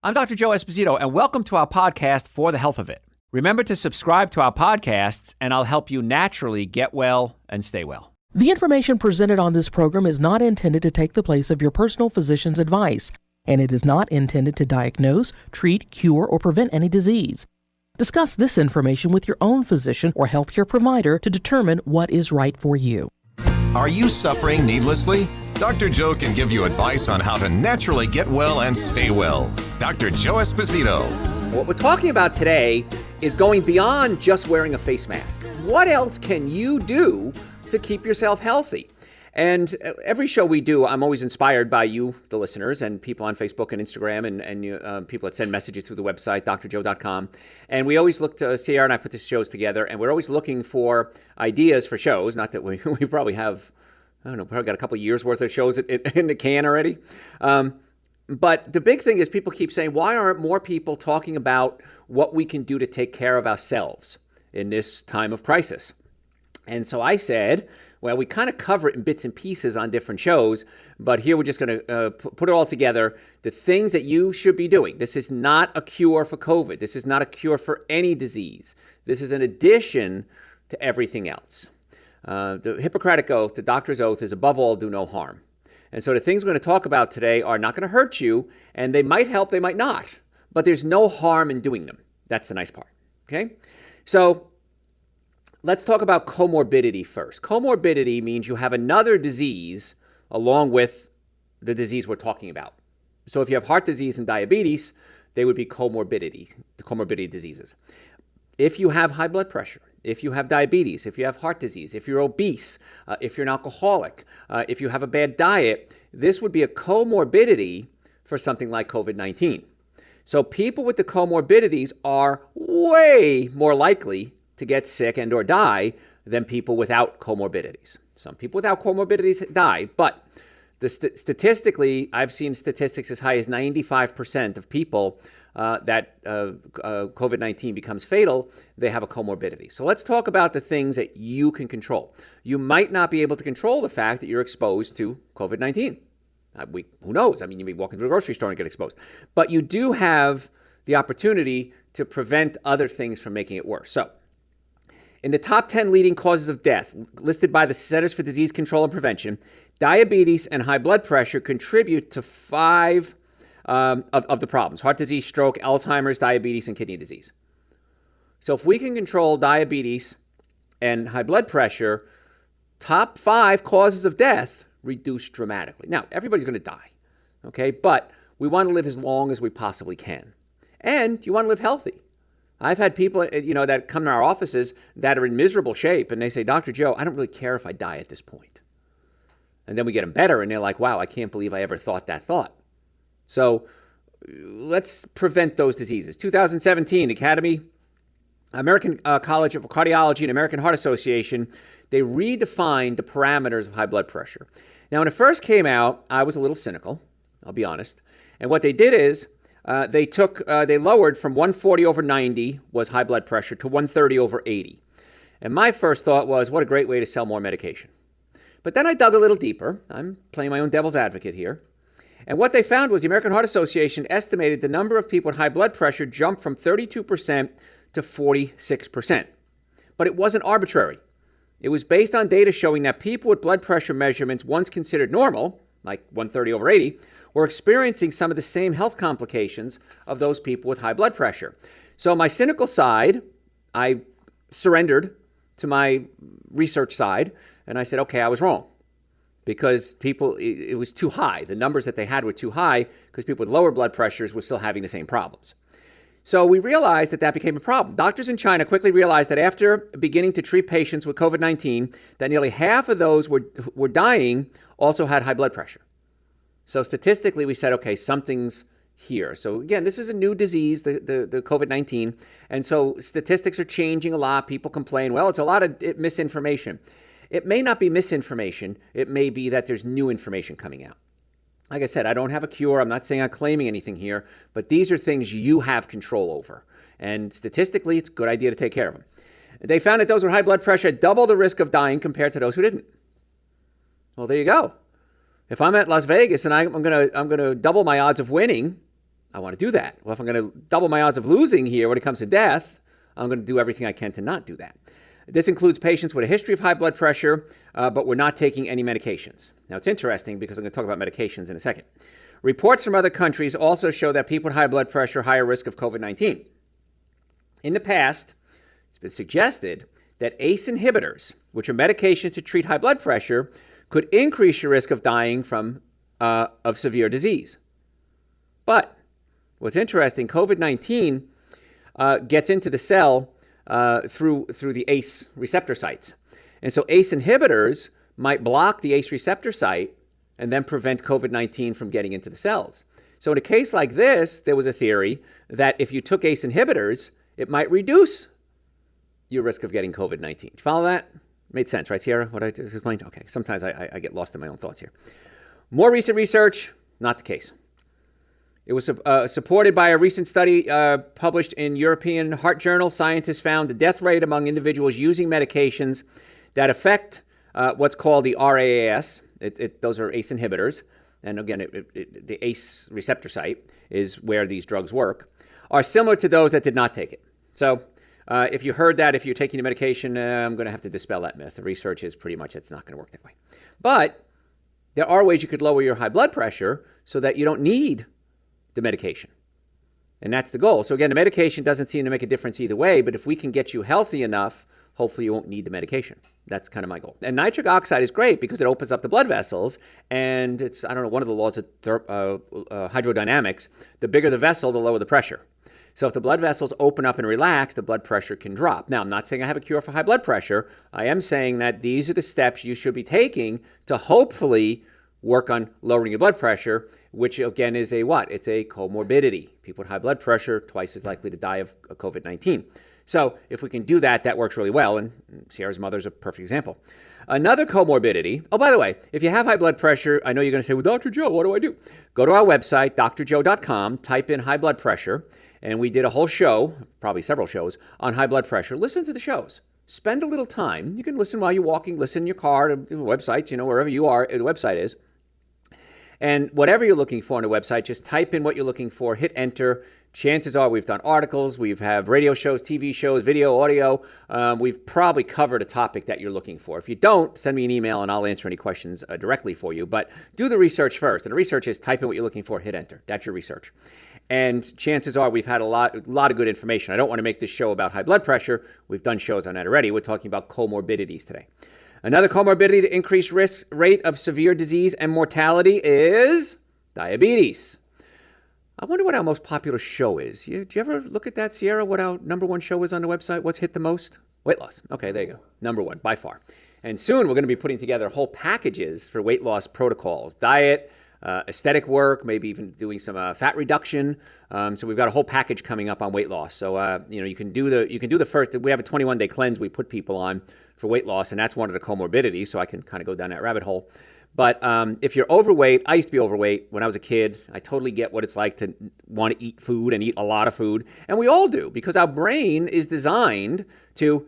I'm Dr. Joe Esposito, and welcome to our podcast, For the Health of It. Remember to subscribe to our podcasts, and I'll help you naturally get well and stay well. The information presented on this program is not intended to take the place of your personal physician's advice, and it is not intended to diagnose, treat, cure, or prevent any disease. Discuss this information with your own physician or healthcare provider to determine what is right for you. Are you suffering needlessly? Dr. Joe can give you advice on how to naturally get well and stay well. Dr. Joe Esposito. What we're talking about today is going beyond just wearing a face mask. What else can you do to keep yourself healthy? And every show we do, I'm always inspired by you, the listeners, and people on Facebook and Instagram, and people that send messages through the website, drjoe.com. And we always look to, Sierra and I put these shows together, and we're always looking for ideas for shows. Not that we probably have, I don't know, probably got a couple of years worth of shows in the can already. But the big thing is people keep saying, why aren't more people talking about what we can do to take care of ourselves in this time of crisis? And so I said, well, we kind of cover it in bits and pieces on different shows, but here we're just going to put it all together. The things that you should be doing. This is not a cure for COVID. This is not a cure for any disease. This is an addition to everything else. The Hippocratic Oath, the doctor's oath, is above all, do no harm. And so the things we're going to talk about today are not going to hurt you, and they might help, they might not. But there's no harm in doing them. That's the nice part. Okay? So let's talk about comorbidity first. Comorbidity means you have another disease along with the disease we're talking about. So if you have heart disease and diabetes, they would be the comorbidity diseases. If you have high blood pressure, if you have diabetes, if you have heart disease, if you're obese, if you're an alcoholic, if you have a bad diet, this would be a comorbidity for something like COVID-19. So people with the comorbidities are way more likely to get sick and or die than people without comorbidities. Some people without comorbidities die, but statistically, I've seen statistics as high as 95% of people that COVID-19 becomes fatal, they have a comorbidity. So let's talk about the things that you can control. You might not be able to control the fact that you're exposed to COVID-19. Who knows? I mean, you may walk into a grocery store and get exposed. But you do have the opportunity to prevent other things from making it worse. So in the top 10 leading causes of death listed by the Centers for Disease Control and Prevention, diabetes and high blood pressure contribute to 5 of the problems: heart disease, stroke, Alzheimer's, diabetes, and kidney disease. So if we can control diabetes and high blood pressure, top 5 causes of death reduce dramatically. Now, everybody's going to die, okay? But we want to live as long as we possibly can. And you want to live healthy. I've had people, that come to our offices that are in miserable shape, and they say, Dr. Joe, I don't really care if I die at this point. And then we get them better, and they're like, wow, I can't believe I ever thought that thought. So let's prevent those diseases. 2017, American College of Cardiology and American Heart Association, they redefined the parameters of high blood pressure. Now, when it first came out, I was a little cynical, I'll be honest. And what they did is they lowered from 140 over 90 was high blood pressure to 130 over 80. And my first thought was, what a great way to sell more medication. But then I dug a little deeper. I'm playing my own devil's advocate here. And what they found was the American Heart Association estimated the number of people with high blood pressure jumped from 32% to 46%. But it wasn't arbitrary. It was based on data showing that people with blood pressure measurements once considered normal, like 130 over 80, were experiencing some of the same health complications of those people with high blood pressure. So my cynical side, I surrendered to my research side, and I said, okay, I was wrong. Because it was too high. The numbers that they had were too high because people with lower blood pressures were still having the same problems. So we realized that became a problem. Doctors in China quickly realized that after beginning to treat patients with COVID-19, that nearly half of those were dying also had high blood pressure. So statistically, we said, okay, something's here. So again, this is a new disease, the COVID-19. And so statistics are changing a lot. People complain, well, it's a lot of misinformation. It may not be misinformation. It may be that there's new information coming out. Like I said, I don't have a cure. I'm not saying I'm claiming anything here, but these are things you have control over. And statistically, it's a good idea to take care of them. They found that those with high blood pressure had double the risk of dying compared to those who didn't. Well, there you go. If I'm at Las Vegas and I'm gonna double my odds of winning, I want to do that. Well, if I'm going to double my odds of losing here when it comes to death, I'm going to do everything I can to not do that. This includes patients with a history of high blood pressure, but we're not taking any medications. Now, it's interesting because I'm going to talk about medications in a second. Reports from other countries also show that people with high blood pressure are higher risk of COVID-19. In the past, it's been suggested that ACE inhibitors, which are medications to treat high blood pressure, could increase your risk of dying of severe disease. But what's interesting, COVID-19 gets into the cell through the ACE receptor sites. And so ACE inhibitors might block the ACE receptor site and then prevent COVID-19 from getting into the cells. So in a case like this, there was a theory that if you took ACE inhibitors, it might reduce your risk of getting COVID-19. Did you follow that? Made sense, right, Sierra? What I just explained? Okay, sometimes I get lost in my own thoughts here. More recent research, not the case. It was supported by a recent study published in European Heart Journal. Scientists found the death rate among individuals using medications that affect what's called the RAAS. Those are ACE inhibitors. And again, the ACE receptor site is where these drugs work, are similar to those that did not take it. So if you heard that, if you're taking the medication, I'm going to have to dispel that myth. The research is pretty much it's not going to work that way. But there are ways you could lower your high blood pressure so that you don't need the medication. And that's the goal. So again, the medication doesn't seem to make a difference either way, but if we can get you healthy enough, hopefully you won't need the medication. That's kind of my goal. And nitric oxide is great because it opens up the blood vessels, and it's, one of the laws of hydrodynamics, the bigger the vessel, the lower the pressure. So if the blood vessels open up and relax, the blood pressure can drop. Now, I'm not saying I have a cure for high blood pressure. I am saying that these are the steps you should be taking to hopefully work on lowering your blood pressure, which again is a what? It's a comorbidity. People with high blood pressure, twice as likely to die of COVID-19. So if we can do that, that works really well. And Sierra's mother is a perfect example. Another comorbidity. Oh, by the way, if you have high blood pressure, I know you're going to say, well, Dr. Joe, what do I do? Go to our website, drjoe.com, type in high blood pressure. And we did a whole show, probably several shows, on high blood pressure. Listen to the shows. Spend a little time. You can listen while you're walking, listen in your car, to the websites, wherever you are, the website is. And whatever you're looking for on the website, just type in what you're looking for, hit enter. Chances are we've done articles, we have radio shows, TV shows, video, audio. We've probably covered a topic that you're looking for. If you don't, send me an email and I'll answer any questions directly for you. But do the research first. And the research is type in what you're looking for, hit enter. That's your research. And chances are we've had a lot of good information. I don't want to make this show about high blood pressure. We've done shows on that already. We're talking about comorbidities today. Another comorbidity to increase risk rate of severe disease and mortality is diabetes. I wonder what our most popular show is. Do you ever look at that, Sierra, what our number one show is on the website? What's hit the most? Weight loss. Okay, there you go. Number one, by far. And soon we're going to be putting together whole packages for weight loss protocols, diet, aesthetic work, maybe even doing some fat reduction. So we've got a whole package coming up on weight loss. So you can do the first. We have a 21-day cleanse we put people on for weight loss, and that's one of the comorbidities. So I can kind of go down that rabbit hole. But if you're overweight, I used to be overweight when I was a kid. I totally get what it's like to want to eat food and eat a lot of food, and we all do because our brain is designed to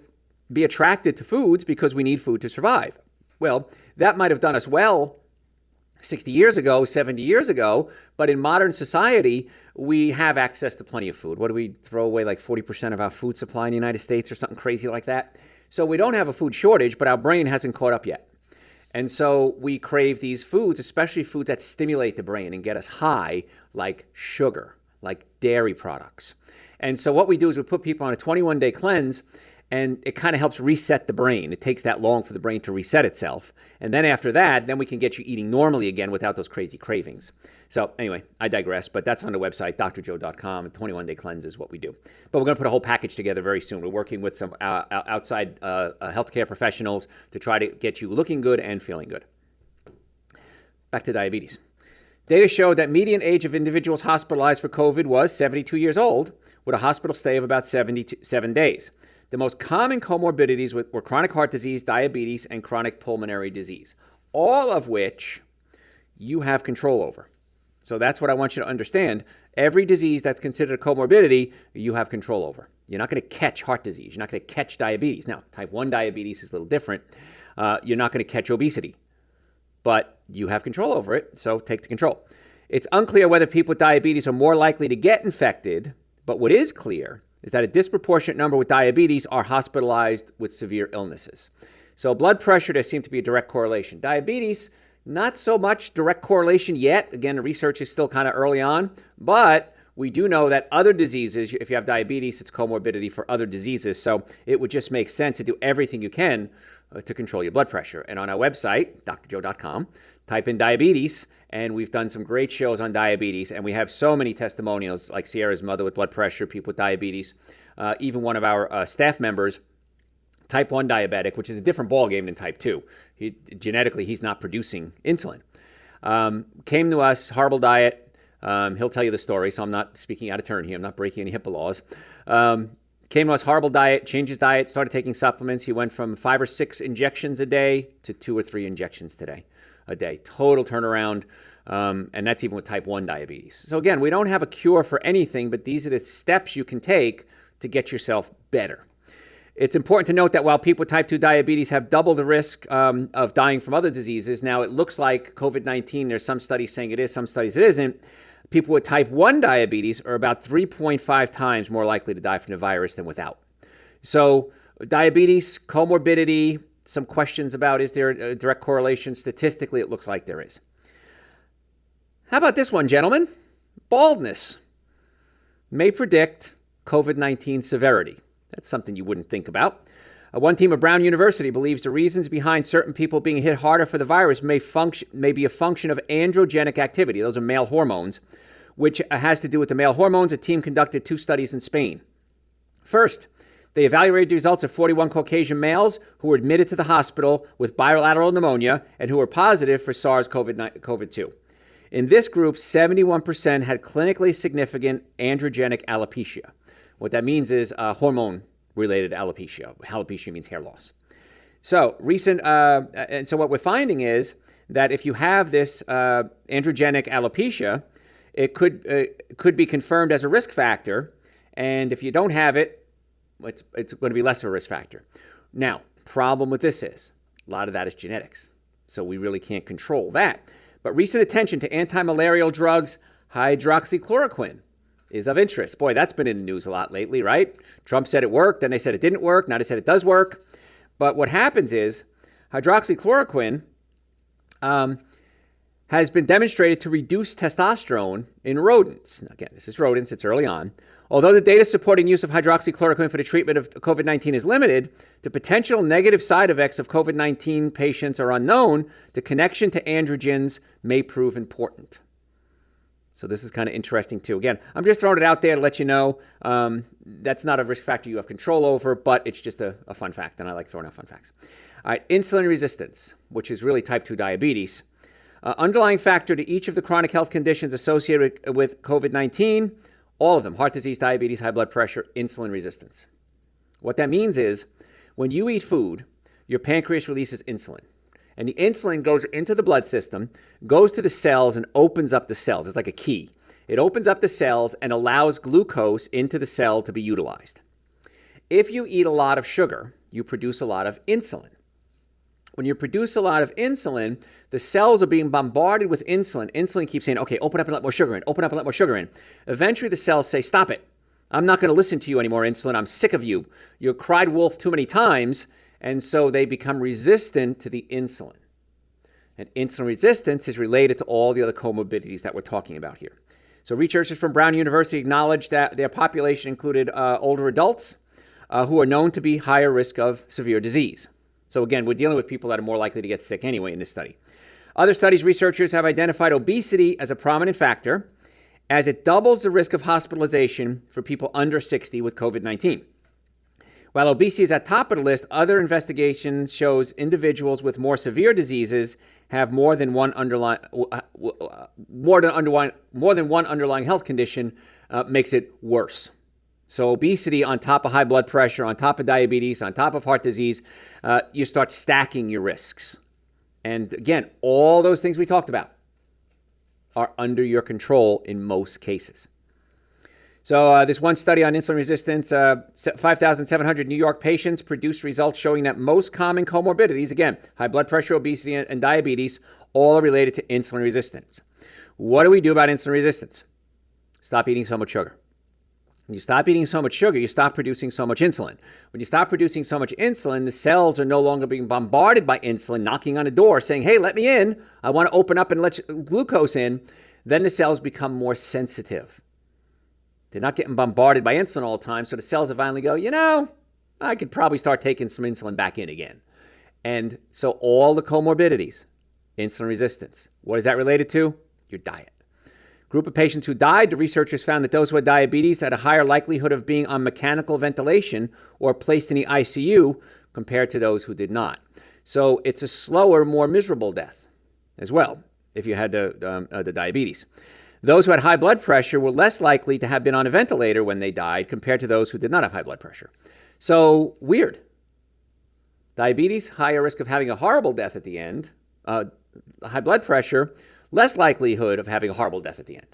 be attracted to foods because we need food to survive. Well, that might have done us well 60 years ago, 70 years ago, but in modern society, we have access to plenty of food. What do we throw away, like 40% of our food supply in the United States or something crazy like that? So we don't have a food shortage, but our brain hasn't caught up yet. And so we crave these foods, especially foods that stimulate the brain and get us high, like sugar, like dairy products. And so what we do is we put people on a 21-day cleanse, and it kind of helps reset the brain. It takes that long for the brain to reset itself. And then after that, then we can get you eating normally again without those crazy cravings. So anyway, I digress, but that's on the website, drjoe.com. A 21-day cleanse is what we do. But we're going to put a whole package together very soon. We're working with some outside healthcare professionals to try to get you looking good and feeling good. Back to diabetes. Data showed that median age of individuals hospitalized for COVID was 72 years old, with a hospital stay of about 77 days. The most common comorbidities were chronic heart disease, diabetes, and chronic pulmonary disease, all of which you have control over. So that's what I want you to understand. Every disease that's considered a comorbidity, you have control over. You're not going to catch heart disease. You're not going to catch diabetes. Now, type 1 diabetes is a little different. You're not going to catch obesity, but you have control over it, so take the control. It's unclear whether people with diabetes are more likely to get infected, but what is clear is that a disproportionate number with diabetes are hospitalized with severe illnesses. So blood pressure, there seems to be a direct correlation. Diabetes, not so much direct correlation yet. Again, the research is still kind of early on, but we do know that other diseases, if you have diabetes, it's comorbidity for other diseases. So it would just make sense to do everything you can to control your blood pressure. And on our website, drjoe.com, type in diabetes, and we've done some great shows on diabetes. And we have so many testimonials, like Sierra's mother with blood pressure, people with diabetes, even one of our staff members, type 1 diabetic, which is a different ballgame than type 2. Genetically, he's not producing insulin. Came to us, horrible diet. He'll tell you the story, so I'm not speaking out of turn here. I'm not breaking any HIPAA laws. Came to us, horrible diet, changed his diet, started taking supplements. He went from 5 or 6 injections a day to 2 or 3 injections a day. Total turnaround, and that's even with type 1 diabetes. So again, we don't have a cure for anything, but these are the steps you can take to get yourself better. It's important to note that while people with type 2 diabetes have double the risk of dying from other diseases, now it looks like COVID-19, there's some studies saying it is, some studies it isn't. People with type 1 diabetes are about 3.5 times more likely to die from the virus than without. So diabetes, comorbidity, some questions about is there a direct correlation? Statistically, it looks like there is. How about this one, gentlemen? Baldness may predict COVID-19 severity. That's something you wouldn't think about. One team at Brown University believes the reasons behind certain people being hit harder for the virus may be a function of androgenic activity. Those are male hormones, which has to do with the male hormones. A team conducted 2 studies in Spain. First, they evaluated the results of 41 Caucasian males who were admitted to the hospital with bilateral pneumonia and who were positive for SARS-CoV-2. In this group, 71% had clinically significant androgenic alopecia. What that means is hormone-related alopecia. Alopecia means hair loss. So and so what we're finding is that if you have this androgenic alopecia, it could be confirmed as a risk factor, and if you don't have it, it's going to be less of a risk factor. Now, problem with this is a lot of that is genetics, so we really can't control that. But recent attention to anti-malarial drugs, hydroxychloroquine, is of interest. Boy, that's been in the news a lot lately, right? Trump said it worked, then they said it didn't work, now they said it does work. But what happens is hydroxychloroquine has been demonstrated to reduce testosterone in rodents. Now, again, this is rodents, it's early on. Although the data supporting use of hydroxychloroquine for the treatment of COVID-19 is limited, the potential negative side effects of COVID-19 patients are unknown. The connection to androgens may prove important. So this is kind of interesting too. Again, I'm just throwing it out there to let you know that's not a risk factor you have control over, but it's just a fun fact, and I like throwing out fun facts. All right, insulin resistance, which is really type 2 diabetes. Underlying factor to each of the chronic health conditions associated with COVID-19, all of them, heart disease, diabetes, high blood pressure, insulin resistance. What that means is when you eat food, your pancreas releases insulin. And the insulin goes into the blood system, goes to the cells, and opens up the cells. It's like a key. It opens up the cells and allows glucose into the cell to be utilized. If you eat a lot of sugar, you produce a lot of insulin. When you produce a lot of insulin, the cells are being bombarded with insulin. Insulin keeps saying, okay, open up and let more sugar in, open up and let more sugar in. Eventually, the cells say, stop it. I'm not going to listen to you anymore, insulin. I'm sick of you. You cried wolf too many times. And so they become resistant to the insulin. And insulin resistance is related to all the other comorbidities that we're talking about here. So researchers from Brown University acknowledged that their population included older adults who are known to be higher risk of severe disease. So again, we're dealing with people that are more likely to get sick anyway in this study. Other studies, researchers have identified obesity as a prominent factor, as it doubles the risk of hospitalization for people under 60 with COVID-19. While obesity is at top of the list, other investigations shows individuals with more severe diseases have more than one underlying health condition makes it worse. So obesity on top of high blood pressure, on top of diabetes, on top of heart disease, you start stacking your risks. And again, all those things we talked about are under your control in most cases. So this one study on insulin resistance, 5,700 New York patients produced results showing that most common comorbidities, again, high blood pressure, obesity, and diabetes, all are related to insulin resistance. What do we do about insulin resistance? Stop eating so much sugar. When you stop eating so much sugar, you stop producing so much insulin. When you stop producing so much insulin, the cells are no longer being bombarded by insulin, knocking on a door saying, hey, let me in. I want to open up and let glucose in. Then the cells become more sensitive. They're not getting bombarded by insulin all the time, so the cells finally go, I could probably start taking some insulin back in again. And so all the comorbidities, insulin resistance, what is that related to? Your diet. Group of patients who died, the researchers found that those who had diabetes had a higher likelihood of being on mechanical ventilation or placed in the ICU compared to those who did not. So it's a slower, more miserable death as well if you had the diabetes. Those who had high blood pressure were less likely to have been on a ventilator when they died compared to those who did not have high blood pressure. So weird. Diabetes, higher risk of having a horrible death at the end. High blood pressure, less likelihood of having a horrible death at the end.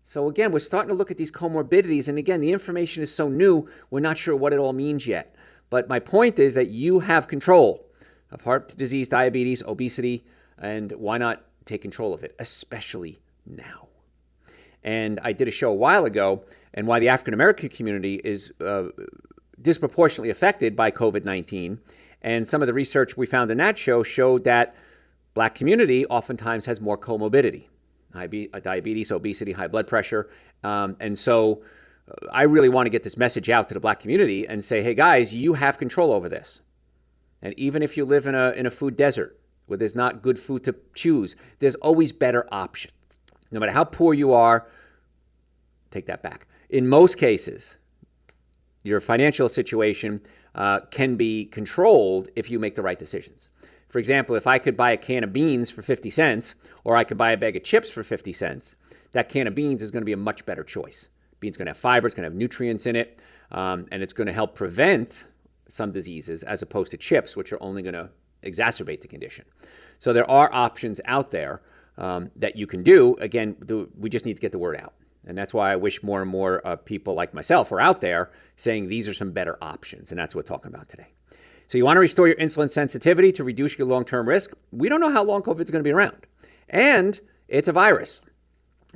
So again, we're starting to look at these comorbidities. And again, the information is so new, we're not sure what it all means yet. But my point is that you have control of heart disease, diabetes, obesity, and why not take control of it, especially now. And I did a show a while ago and why the African American community is disproportionately affected by COVID-19. And some of the research we found in that show showed that Black community oftentimes has more comorbidity, diabetes, obesity, high blood pressure. And so I really want to get this message out to the Black community and say, hey guys, you have control over this. And even if you live in a food desert where there's not good food to choose, there's always better options. No matter how poor you are, take that back. In most cases, your financial situation can be controlled if you make the right decisions. For example, if I could buy a can of beans for 50 cents, or I could buy a bag of chips for 50 cents, that can of beans is going to be a much better choice. Beans going to have fiber, it's going to have nutrients in it, and it's going to help prevent some diseases as opposed to chips, which are only going to exacerbate the condition. So there are options out there that you can do. Again, we just need to get the word out. And that's why I wish more and more people like myself are out there saying these are some better options. And that's what we're talking about today. So you want to restore your insulin sensitivity to reduce your long-term risk. We don't know how long COVID is going to be around. And it's a virus.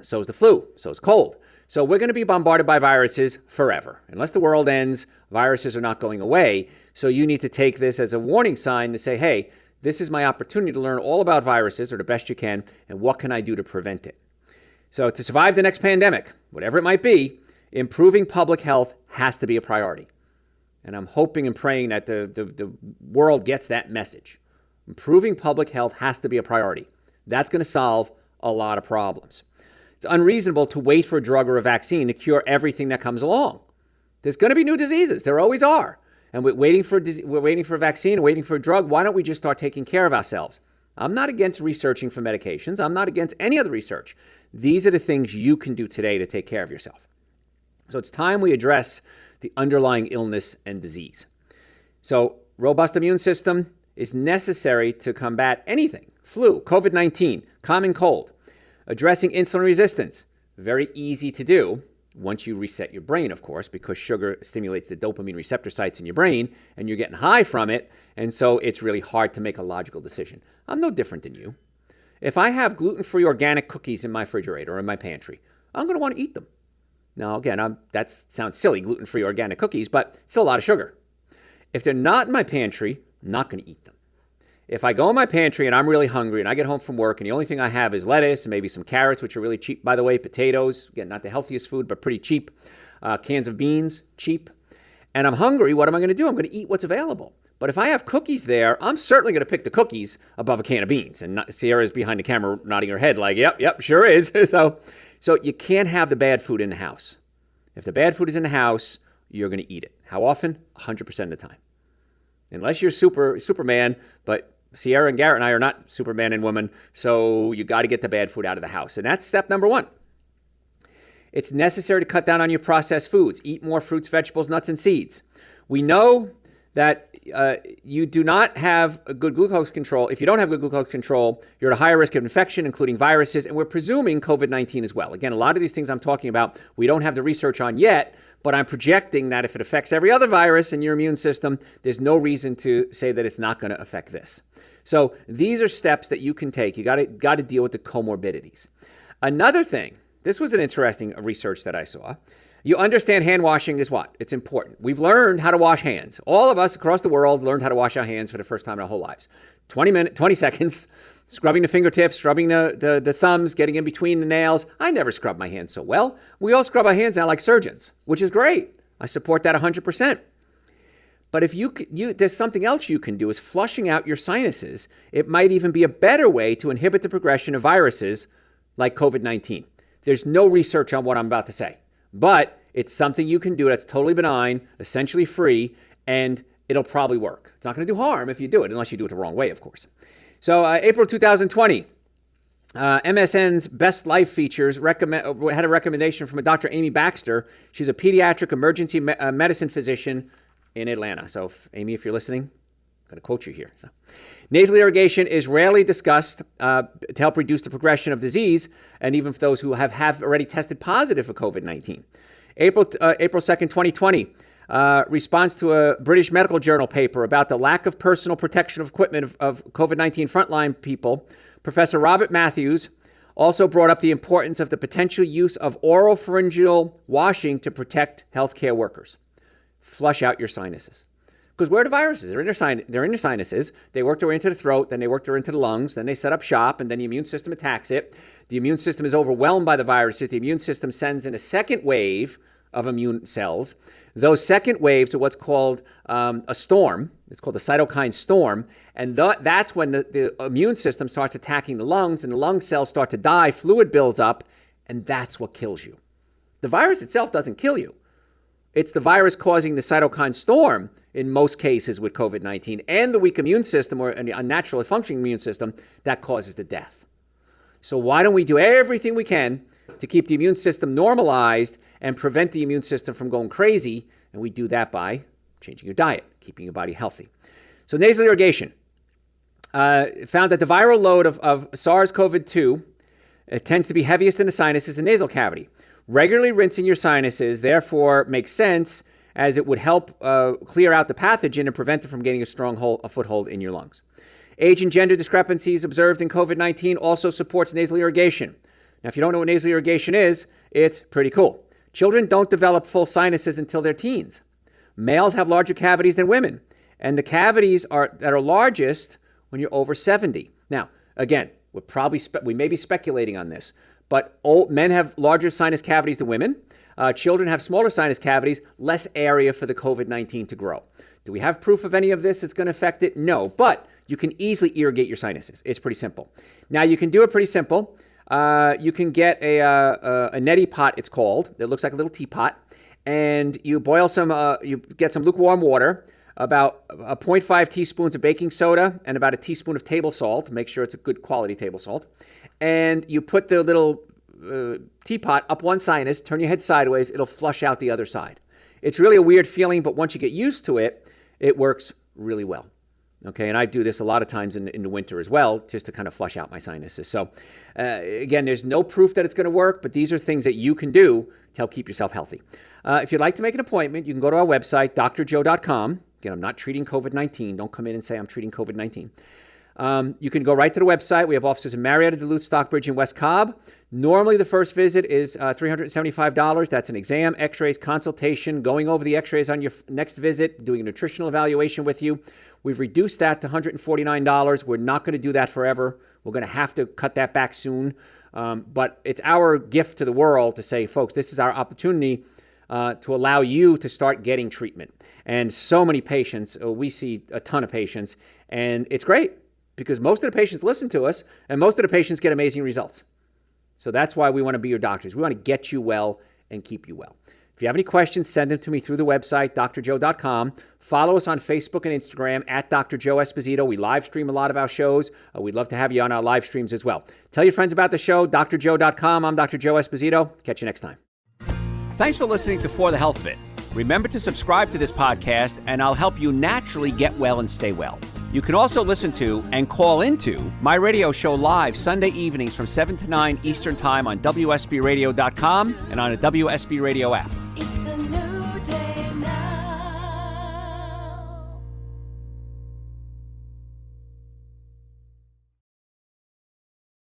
So is the flu. So is cold. So we're going to be bombarded by viruses forever. Unless the world ends, viruses are not going away. So you need to take this as a warning sign to say, hey, this is my opportunity to learn all about viruses, or the best you can, and what can I do to prevent it? So to survive the next pandemic, whatever it might be, improving public health has to be a priority. And I'm hoping and praying that the world gets that message. Improving public health has to be a priority. That's going to solve a lot of problems. It's unreasonable to wait for a drug or a vaccine to cure everything that comes along. There's going to be new diseases. There always are. And we're waiting for a vaccine, waiting for a drug. Why don't we just start taking care of ourselves? I'm not against researching for medications. I'm not against any other research. These are the things you can do today to take care of yourself. So it's time we address the underlying illness and disease. So robust immune system is necessary to combat anything. Flu, COVID-19, common cold. Addressing insulin resistance, very easy to do once you reset your brain, of course, because sugar stimulates the dopamine receptor sites in your brain and you're getting high from it. And so it's really hard to make a logical decision. I'm no different than you. If I have gluten-free organic cookies in my refrigerator or in my pantry, I'm going to want to eat them. Now, again, that sounds silly, gluten-free organic cookies, but still a lot of sugar. If they're not in my pantry, I'm not going to eat them. If I go in my pantry and I'm really hungry and I get home from work and the only thing I have is lettuce and maybe some carrots, which are really cheap, by the way, potatoes, again, not the healthiest food, but pretty cheap, cans of beans, cheap, and I'm hungry, what am I going to do? I'm going to eat what's available. But if I have cookies there, I'm certainly going to pick the cookies above a can of beans. And Sierra's behind the camera nodding her head like, yep, sure is. So you can't have the bad food in the house. If the bad food is in the house, you're going to eat it. How often? 100% of the time. Unless you're Superman, but Sierra and Garrett and I are not Superman and women, so you got to get the bad food out of the house. And that's step number one. It's necessary to cut down on your processed foods. Eat more fruits, vegetables, nuts, and seeds. We know that you do not have a good glucose control. If you don't have good glucose control, you're at a higher risk of infection, including viruses, and we're presuming COVID-19 as well. Again, a lot of these things I'm talking about, we don't have the research on yet, but I'm projecting that if it affects every other virus in your immune system, there's no reason to say that it's not going to affect this. So these are steps that you can take. You got to deal with the comorbidities. Another thing, this was an interesting research that I saw. You understand hand washing is what? It's important. We've learned how to wash hands. All of us across the world learned how to wash our hands for the first time in our whole lives. 20 seconds, scrubbing the fingertips, scrubbing the thumbs, getting in between the nails. I never scrubbed my hands so well. We all scrub our hands now like surgeons, which is great. I support that 100%. But if there's something else you can do is flushing out your sinuses. It might even be a better way to inhibit the progression of viruses like COVID-19. There's no research on what I'm about to say, but it's something you can do that's totally benign, essentially free, and it'll probably work. It's not going to do harm if you do it, unless you do it the wrong way, of course. So April 2020, MSN's Best Life Features had a recommendation from a Dr. Amy Baxter. She's a pediatric emergency medicine physician in Atlanta. So, Amy, if you're listening, I'm going to quote you here. So, nasal irrigation is rarely discussed to help reduce the progression of disease, and even for those who have already tested positive for COVID-19. April 2nd, 2020, response to a British Medical Journal paper about the lack of personal protection of equipment of COVID-19 frontline people. Professor Robert Matthews also brought up the importance of the potential use of oropharyngeal washing to protect healthcare workers. Flush out your sinuses. Because where are the viruses? They're in your sinuses. They work their way into the throat, then they work their way into the lungs, then they set up shop, and then the immune system attacks it. The immune system is overwhelmed by the viruses. The immune system sends in a second wave of immune cells. Those second waves are what's called a storm. It's called a cytokine storm. And that's when the immune system starts attacking the lungs, and the lung cells start to die, fluid builds up, and that's what kills you. The virus itself doesn't kill you. It's the virus causing the cytokine storm in most cases with COVID-19 and the weak immune system or an unnaturally functioning immune system that causes the death. So why don't we do everything we can to keep the immune system normalized and prevent the immune system from going crazy? And we do that by changing your diet, keeping your body healthy. So nasal irrigation found that the viral load of SARS-CoV-2 tends to be heaviest in the sinuses and nasal cavity. Regularly rinsing your sinuses, therefore, makes sense as it would help clear out the pathogen and prevent it from getting a foothold in your lungs. Age and gender discrepancies observed in COVID-19 also supports nasal irrigation. Now, if you don't know what nasal irrigation is, it's pretty cool. Children don't develop full sinuses until they're teens. Males have larger cavities than women, and the cavities that are largest when you're over 70. Now, again, we may be speculating on this, but men have larger sinus cavities than women. Children have smaller sinus cavities, less area for the COVID-19 to grow. Do we have proof of any of this that's going to affect it? No, but you can easily irrigate your sinuses. It's pretty simple. Now, you can do it pretty simple. You can get a neti pot, it's called. It looks like a little teapot. And you boil you get some lukewarm water, about 0.5 teaspoons of baking soda, and about a teaspoon of table salt. Make sure it's a good quality table salt. And you put the little teapot up one sinus, turn your head sideways, it'll flush out the other side. It's really a weird feeling, but once you get used to it, it works really well. Okay, and I do this a lot of times in the winter as well, just to kind of flush out my sinuses. So again, there's no proof that it's going to work, but these are things that you can do to help keep yourself healthy. If you'd like to make an appointment, you can go to our website, drjoe.com. Again, I'm not treating COVID-19. Don't come in and say I'm treating COVID-19. You can go right to the website. We have offices in Marietta, Duluth, Stockbridge, and West Cobb. Normally, the first visit is $375. That's an exam, x-rays, consultation, going over the x-rays on your next visit, doing a nutritional evaluation with you. We've reduced that to $149. We're not going to do that forever. We're going to have to cut that back soon. But it's our gift to the world to say, folks, this is our opportunity to allow you to start getting treatment. And so many patients, we see a ton of patients, and it's great because most of the patients listen to us, and most of the patients get amazing results. So that's why we want to be your doctors. We want to get you well and keep you well. If you have any questions, send them to me through the website, drjoe.com. Follow us on Facebook and Instagram at Dr. Joe Esposito. We live stream a lot of our shows. We'd love to have you on our live streams as well. Tell your friends about the show, drjoe.com. I'm Dr. Joe Esposito. Catch you next time. Thanks for listening to For the Health of It. Remember to subscribe to this podcast, and I'll help you naturally get well and stay well. You can also listen to and call into my radio show live Sunday evenings from 7 to 9 Eastern Time on WSBRadio.com and on a WSB Radio app.